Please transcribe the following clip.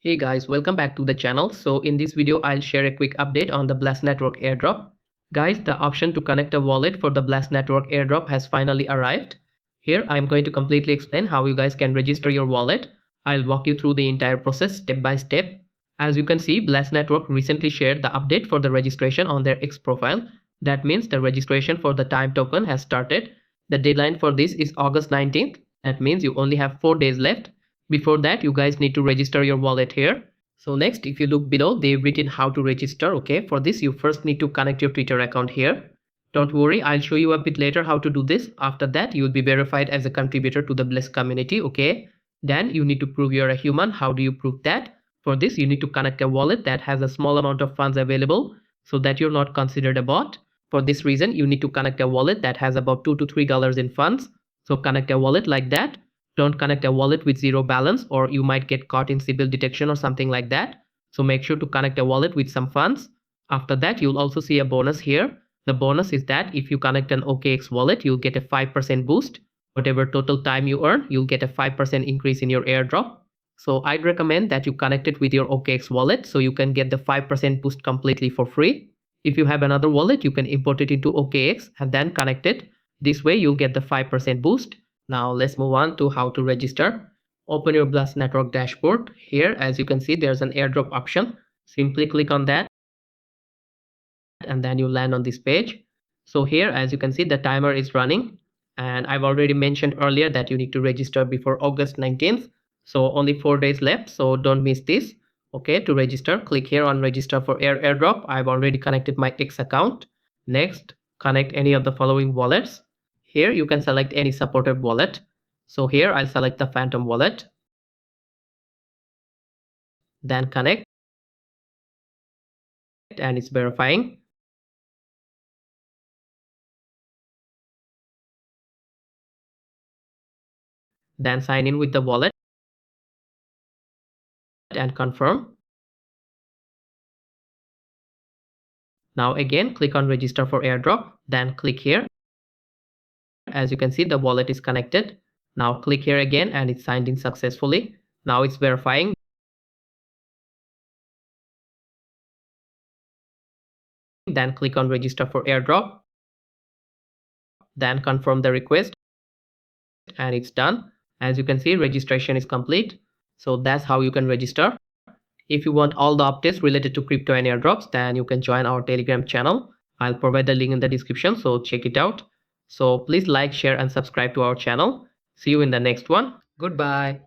Hey guys, welcome back to the channel. So in this video, I'll share a quick update on the Bless Network Airdrop. Guys, the option to connect a wallet for the Bless Network Airdrop has finally arrived. Here, I'm going to completely explain how you guys can register your wallet. I'll walk you through the entire process step by step. As you can see, Bless Network recently shared the update for the registration on their X profile. That means the registration for the time token has started. The deadline for this is August 19th. That means you only have 4 days left. Before that, you guys need to register your wallet here. So next, if you look below, they've written how to register. Okay, for this, you first need to connect your Twitter account here. Don't worry, I'll show you a bit later how to do this. After that, you'll be verified as a contributor to the Bless community. Okay, then you need to prove you're a human. How do you prove that? For this, you need to connect a wallet that has a small amount of funds available so that you're not considered a bot. For this reason, you need to connect a wallet that has about $2 to $3 in funds. So connect a wallet like that. Don't connect a wallet with zero balance or you might get caught in Sybil detection or something like that. So make sure to connect a wallet with some funds. After that, you'll also see a bonus here. The bonus is that if you connect an OKX wallet, you'll get a 5% boost. Whatever total time you earn, you'll get a 5% increase in your airdrop. So I'd recommend that you connect it with your OKX wallet so you can get the 5% boost completely for free. If you have another wallet, you can import it into OKX and then connect it. This way you'll get the 5% boost. Now let's move on to how to register. Open your Bless Network dashboard. Here, as you can see, there's an airdrop option. Simply click on that and then you land on this page. So here, as you can see, the timer is running and I've already mentioned earlier that you need to register before August 19th. So only 4 days left, so don't miss this. Okay, to register, click here on register for airdrop. I've already connected my X account. Next, connect any of the following wallets. Here you can select any supported wallet. So here I'll select the Phantom wallet. Then connect and it's verifying. Then sign in with the wallet and confirm. Now again click on register for airdrop. Then click here. As you can see, the wallet is connected. Now click here again and it's signed in successfully. Now it's verifying. Then click on register for airdrop. Then confirm the request and it's done. As you can see, registration is complete. So that's how you can register. If you want all the updates related to crypto and airdrops, then you can join our Telegram channel. I'll provide the link in the description, so check it out. So please like, share and subscribe to our channel. See you in the next one. Goodbye.